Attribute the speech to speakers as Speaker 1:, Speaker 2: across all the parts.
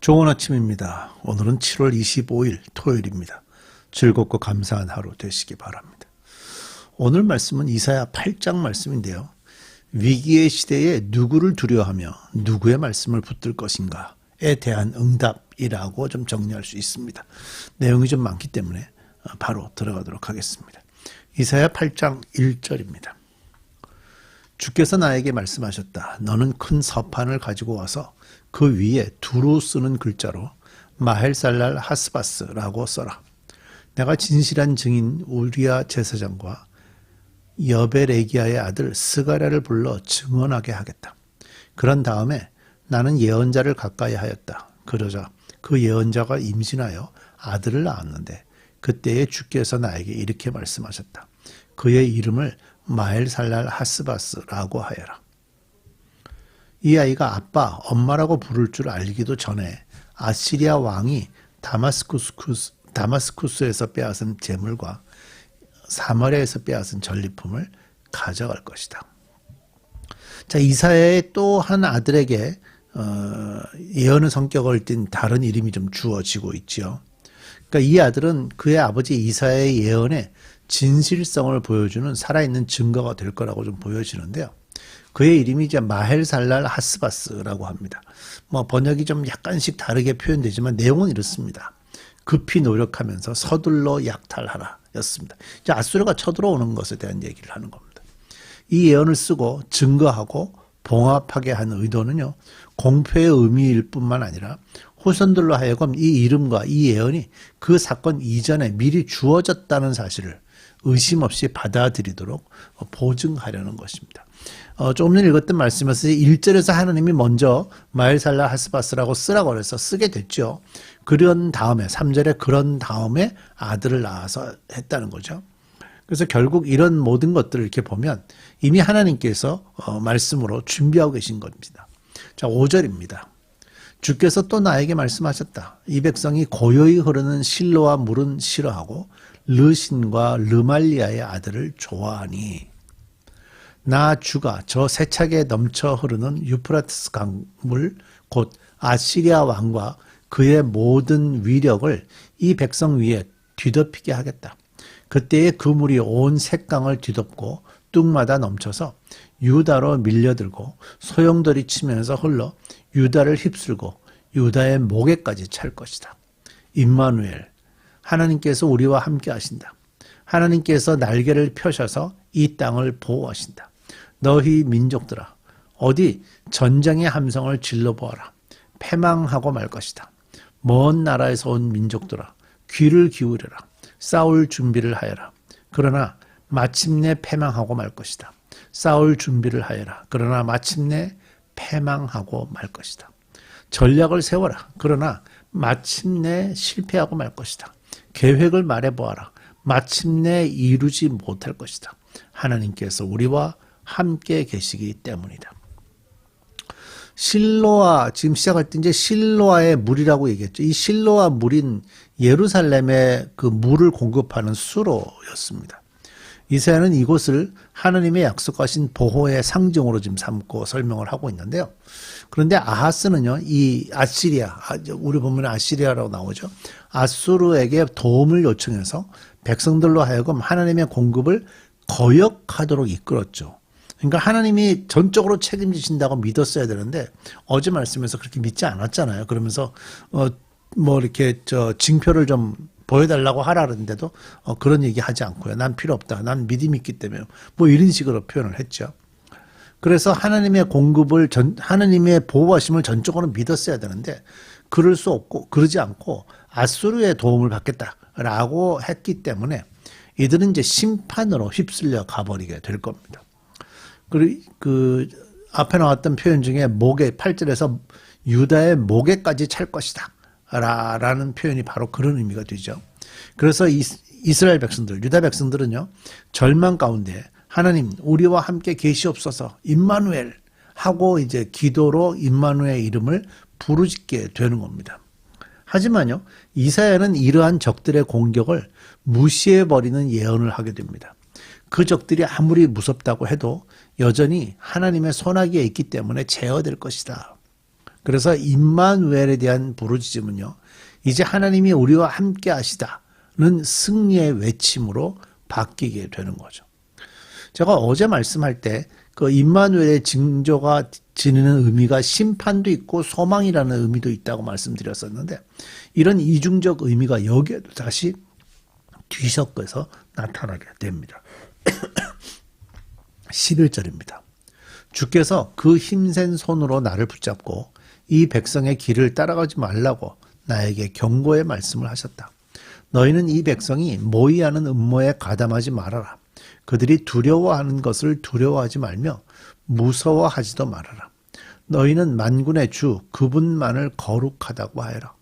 Speaker 1: 좋은 아침입니다. 오늘은 7월 25일 토요일입니다. 즐겁고 감사한 하루 되시기 바랍니다. 오늘 말씀은 이사야 8장 말씀인데요. 위기의 시대에 누구를 두려워하며 누구의 말씀을 붙들 것인가에 대한 응답이라고 좀 정리할 수 있습니다. 내용이 좀 많기 때문에 바로 들어가도록 하겠습니다. 이사야 8장 1절입니다. 주께서 나에게 말씀하셨다. 너는 큰 서판을 가지고 와서 그 위에 두루 쓰는 글자로 마헬살랄 하스바스라고 써라. 내가 진실한 증인 우리야 제사장과 여베레기야의 아들 스가랴를 불러 증언하게 하겠다. 그런 다음에 나는 예언자를 가까이 하였다. 그러자 그 예언자가 임신하여 아들을 낳았는데 그때에 주께서 나에게 이렇게 말씀하셨다. 그의 이름을 마헬살랄 하스바스라고 하여라. 이 아이가 아빠, 엄마라고 부를 줄 알기도 전에 아시리아 왕이 다마스쿠스에서 빼앗은 재물과 사마리아에서 빼앗은 전리품을 가져갈 것이다. 자, 이사야의 또 한 아들에게 예언의 성격을 띤 다른 이름이 좀 주어지고 있지요. 그러니까 이 아들은 그의 아버지 이사야의 예언에 진실성을 보여주는 살아있는 증거가 될 거라고 좀 보여지는데요. 그의 이름이 이제 마헬살랄 하스바스라고 합니다. 번역이 좀 약간씩 다르게 표현되지만 내용은 이렇습니다. 급히 노력하면서 서둘러 약탈하라 였습니다. 이제 아수르가 쳐들어오는 것에 대한 얘기를 하는 겁니다. 이 예언을 쓰고 증거하고 봉합하게 한 의도는요. 공표의 의미일 뿐만 아니라 후손들로 하여금 이 이름과 이 예언이 그 사건 이전에 미리 주어졌다는 사실을 의심 없이 받아들이도록 보증하려는 것입니다. 조금 전에 읽었던 말씀에서 1절에서 하나님이 먼저 마헬살라 하스바스라고 쓰라고 그래서 쓰게 됐죠. 그런 다음에 3절에 그런 다음에 아들을 낳아서 했다는 거죠. 그래서 결국 이런 모든 것들을 이렇게 보면 이미 하나님께서 말씀으로 준비하고 계신 겁니다. 자, 5절입니다. 주께서 또 나에게 말씀하셨다. 이 백성이 고요히 흐르는 실로와 물은 싫어하고 르신과 르말리아의 아들을 좋아하니 나 주가 저 세차게 넘쳐 흐르는 유프라테스 강물 곧 아시리아 왕과 그의 모든 위력을 이 백성 위에 뒤덮이게 하겠다. 그때에 그 물이 온 색강을 뒤덮고 뚝마다 넘쳐서 유다로 밀려들고 소용돌이 치면서 흘러 유다를 휩쓸고 유다의 목에까지 찰 것이다. 임마누엘, 하나님께서 우리와 함께 하신다. 하나님께서 날개를 펴셔서 이 땅을 보호하신다. 너희 민족들아, 어디 전쟁의 함성을 질러보아라. 패망하고 말 것이다. 먼 나라에서 온 민족들아, 귀를 기울여라. 싸울 준비를 하여라. 그러나 마침내 패망하고 말 것이다. 싸울 준비를 하여라. 그러나 마침내 패망하고 말 것이다. 전략을 세워라. 그러나 마침내 실패하고 말 것이다. 계획을 말해보아라. 마침내 이루지 못할 것이다. 하나님께서 우리와 함께 계시기 때문이다. 실로아, 지금 시작할 때 이제 실로아의 물이라고 얘기했죠. 이 실로아 물인 예루살렘의 그 물을 공급하는 수로였습니다. 이사야는 이곳을 하나님의 약속하신 보호의 상징으로 지금 삼고 설명을 하고 있는데요. 그런데 아하스는요, 이 아시리아, 우리 보면 아시리아라고 나오죠. 아수르에게 도움을 요청해서 백성들로 하여금 하나님의 공급을 거역하도록 이끌었죠. 그러니까 하나님이 전적으로 책임지신다고 믿었어야 되는데 어제 말씀에서 그렇게 믿지 않았잖아요. 그러면서 이렇게 징표를 좀 보여달라고 하라는데도 그런 얘기 하지 않고요. 난 필요 없다. 난 믿음이 있기 때문에 이런 식으로 표현을 했죠. 그래서 하나님의 공급을 하나님의 보호하심을 전적으로 믿었어야 되는데 그럴 수 없고 그러지 않고 아수르의 도움을 받겠다라고 했기 때문에 이들은 이제 심판으로 휩쓸려 가버리게 될 겁니다. 그리고 그 앞에 나왔던 표현 중에 목에 8절에서 유다의 목에까지 찰 것이다 라는 표현이 바로 그런 의미가 되죠. 그래서 이스라엘 백성들, 유다 백성들은요, 절망 가운데 하나님 우리와 함께 계시옵소서 임마누엘 하고 이제 기도로 임마누엘 이름을 부르짖게 되는 겁니다. 하지만요, 이사야는 이러한 적들의 공격을 무시해버리는 예언을 하게 됩니다. 그 적들이 아무리 무섭다고 해도 여전히 하나님의 손아귀에 있기 때문에 제어될 것이다. 그래서 임마누엘에 대한 부르짖음은요, 이제 하나님이 우리와 함께 하시다는 승리의 외침으로 바뀌게 되는 거죠. 제가 어제 말씀할 때 그 임마누엘의 징조가 지니는 의미가 심판도 있고 소망이라는 의미도 있다고 말씀드렸었는데, 이런 이중적 의미가 여기에도 다시 뒤섞여서 나타나게 됩니다. 11절입니다. 주께서 그 힘센 손으로 나를 붙잡고 이 백성의 길을 따라가지 말라고 나에게 경고의 말씀을 하셨다. 너희는 이 백성이 모의하는 음모에 가담하지 말아라. 그들이 두려워하는 것을 두려워하지 말며 무서워하지도 말아라. 너희는 만군의 주 그분만을 거룩하다고 하여라.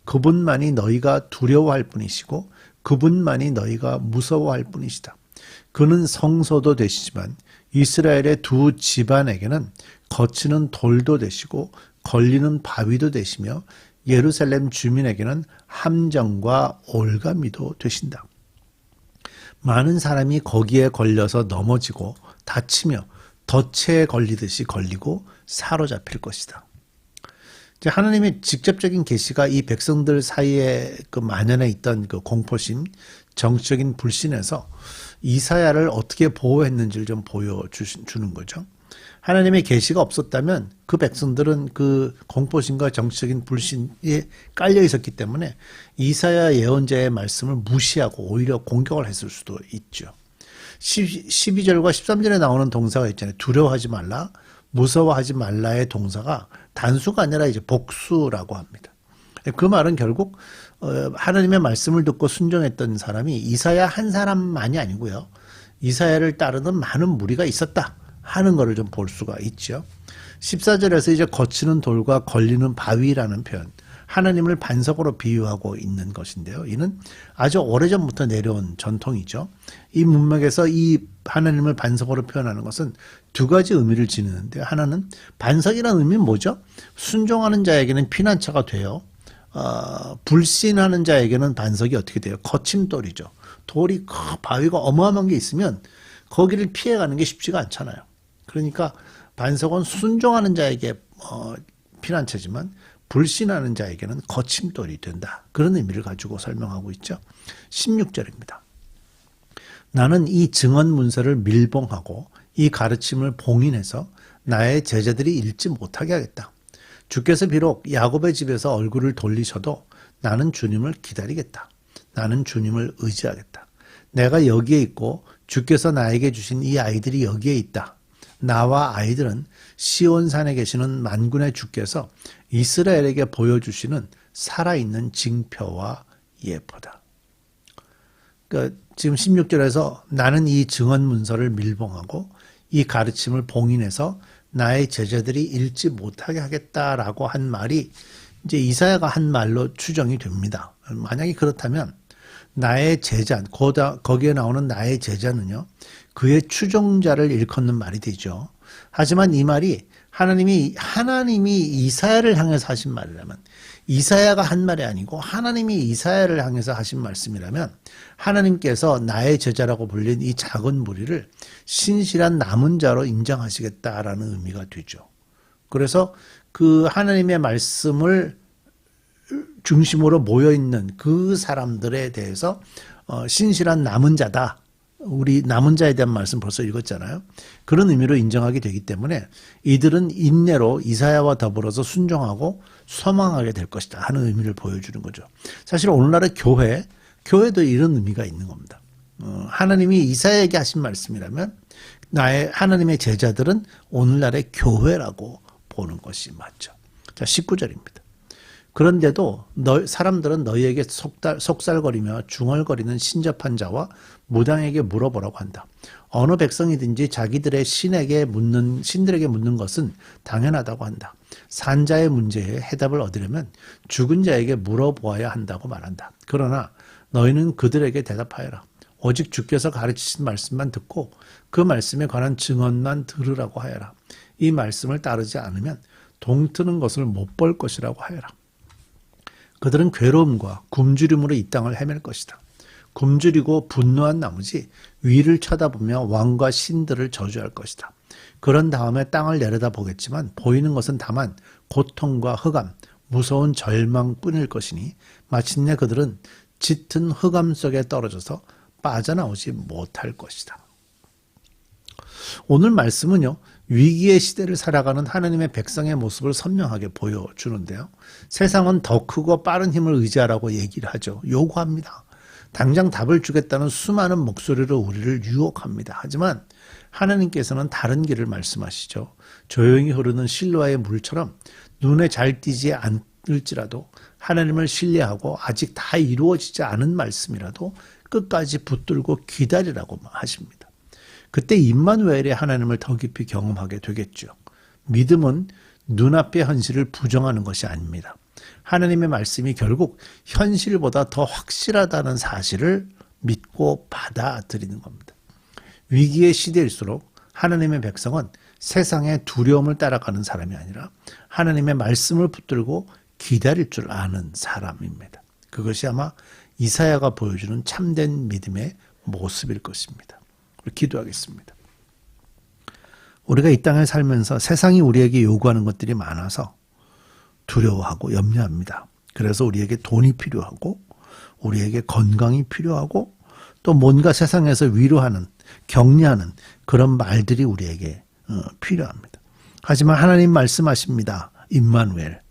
Speaker 1: 그분만이 너희가 두려워할 뿐이시고 그분만이 너희가 무서워할 뿐이시다. 그는 성소도 되시지만 이스라엘의 두 집안에게는 거치는 돌도 되시고 걸리는 바위도 되시며 예루살렘 주민에게는 함정과 올가미도 되신다. 많은 사람이 거기에 걸려서 넘어지고 다치며 덫에 걸리듯이 걸리고 사로잡힐 것이다. 이제 하나님의 직접적인 계시가 이 백성들 사이에 그 만연해 있던 그 공포심, 정치적인 불신에서 이사야를 어떻게 보호했는지를 좀 보여주는 거죠. 하나님의 계시가 없었다면 그 백성들은 그 공포심과 정치적인 불신에 깔려 있었기 때문에 이사야 예언자의 말씀을 무시하고 오히려 공격을 했을 수도 있죠. 12절과 13절에 나오는 동사가 있잖아요. 두려워하지 말라, 무서워하지 말라의 동사가 단수가 아니라 이제 복수라고 합니다. 그 말은 결국 하나님의 말씀을 듣고 순종했던 사람이 이사야 한 사람만이 아니고요. 이사야를 따르는 많은 무리가 있었다 하는 것을 좀 볼 수가 있죠. 14절에서 이제 거치는 돌과 걸리는 바위라는 표현, 하나님을 반석으로 비유하고 있는 것인데요. 이는 아주 오래전부터 내려온 전통이죠. 이 문맥에서 이 하나님을 반석으로 표현하는 것은 두 가지 의미를 지니는데, 하나는 반석이라는 의미는 뭐죠? 순종하는 자에게는 피난처가 돼요. 불신하는 자에게는 반석이 어떻게 돼요? 거침돌이죠. 돌이 바위가 어마어마한 게 있으면 거기를 피해가는 게 쉽지가 않잖아요. 그러니까 반석은 순종하는 자에게 피난처지만 불신하는 자에게는 거침돌이 된다. 그런 의미를 가지고 설명하고 있죠. 16절입니다. 나는 이 증언 문서를 밀봉하고 이 가르침을 봉인해서 나의 제자들이 읽지 못하게 하겠다. 주께서 비록 야곱의 집에서 얼굴을 돌리셔도 나는 주님을 기다리겠다. 나는 주님을 의지하겠다. 내가 여기에 있고 주께서 나에게 주신 이 아이들이 여기에 있다. 나와 아이들은 시온산에 계시는 만군의 주께서 이스라엘에게 보여주시는 살아있는 징표와 예포다. 그러니까 지금 16절에서 나는 이 증언 문서를 밀봉하고 이 가르침을 봉인해서 나의 제자들이 읽지 못하게 하겠다라고 한 말이 이제 이사야가 한 말로 추정이 됩니다. 만약에 그렇다면 나의 제자, 거기에 나오는 나의 제자는요, 그의 추종자를 일컫는 말이 되죠. 하지만 이 말이 하나님이 이사야를 향해서 하신 말이라면, 이사야가 한 말이 아니고 하나님이 이사야를 향해서 하신 말씀이라면, 하나님께서 나의 제자라고 불린 이 작은 무리를 신실한 남은 자로 인정하시겠다라는 의미가 되죠. 그래서 그 하나님의 말씀을 중심으로 모여있는 그 사람들에 대해서 신실한 남은 자다. 우리 남은 자에 대한 말씀 벌써 읽었잖아요. 그런 의미로 인정하게 되기 때문에 이들은 인내로 이사야와 더불어서 순종하고 소망하게 될 것이다 하는 의미를 보여주는 거죠. 사실 오늘날의 교회도 이런 의미가 있는 겁니다. 하나님이 이사야에게 하신 말씀이라면 하나님의 제자들은 오늘날의 교회라고 보는 것이 맞죠. 자, 19절입니다. 그런데도 사람들은 너희에게 속살거리며 중얼거리는 신접한 자와 무당에게 물어보라고 한다. 어느 백성이든지 자기들의 신들에게 묻는 것은 당연하다고 한다. 산자의 문제에 해답을 얻으려면 죽은 자에게 물어보아야 한다고 말한다. 그러나 너희는 그들에게 대답하여라. 오직 주께서 가르치신 말씀만 듣고 그 말씀에 관한 증언만 들으라고 하여라. 이 말씀을 따르지 않으면 동트는 것을 못 볼 것이라고 하여라. 그들은 괴로움과 굶주림으로 이 땅을 헤맬 것이다. 굶주리고 분노한 나머지 위를 쳐다보며 왕과 신들을 저주할 것이다. 그런 다음에 땅을 내려다보겠지만 보이는 것은 다만 고통과 흑암, 무서운 절망뿐일 것이니 마침내 그들은 짙은 흑암 속에 떨어져서 빠져나오지 못할 것이다. 오늘 말씀은요, 위기의 시대를 살아가는 하나님의 백성의 모습을 선명하게 보여주는데요. 세상은 더 크고 빠른 힘을 의지하라고 얘기를 하죠. 요구합니다. 당장 답을 주겠다는 수많은 목소리로 우리를 유혹합니다. 하지만 하나님께서는 다른 길을 말씀하시죠. 조용히 흐르는 실로아의 물처럼 눈에 잘 띄지 않을지라도 하나님을 신뢰하고 아직 다 이루어지지 않은 말씀이라도 끝까지 붙들고 기다리라고 하십니다. 그때 임마누엘의 하나님을 더 깊이 경험하게 되겠죠. 믿음은 눈앞의 현실을 부정하는 것이 아닙니다. 하나님의 말씀이 결국 현실보다 더 확실하다는 사실을 믿고 받아들이는 겁니다. 위기의 시대일수록 하나님의 백성은 세상의 두려움을 따라가는 사람이 아니라 하나님의 말씀을 붙들고 기다릴 줄 아는 사람입니다. 그것이 아마 이사야가 보여주는 참된 믿음의 모습일 것입니다. 우리 기도하겠습니다. 우리가 이 땅에 살면서 세상이 우리에게 요구하는 것들이 많아서 두려워하고 염려합니다. 그래서 우리에게 돈이 필요하고 우리에게 건강이 필요하고 또 뭔가 세상에서 위로하는, 격려하는 그런 말들이 우리에게 필요합니다. 하지만 하나님 말씀하십니다. 임마누엘,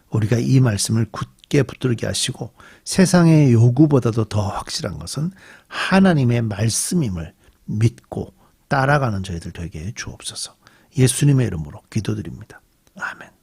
Speaker 1: 우리가 이 말씀을 굳게 붙들게 하시고 세상의 요구보다도 더 확실한 것은 하나님의 말씀임을 믿고 따라가는 저희들 되게 주옵소서. 예수님의 이름으로 기도드립니다. 아멘.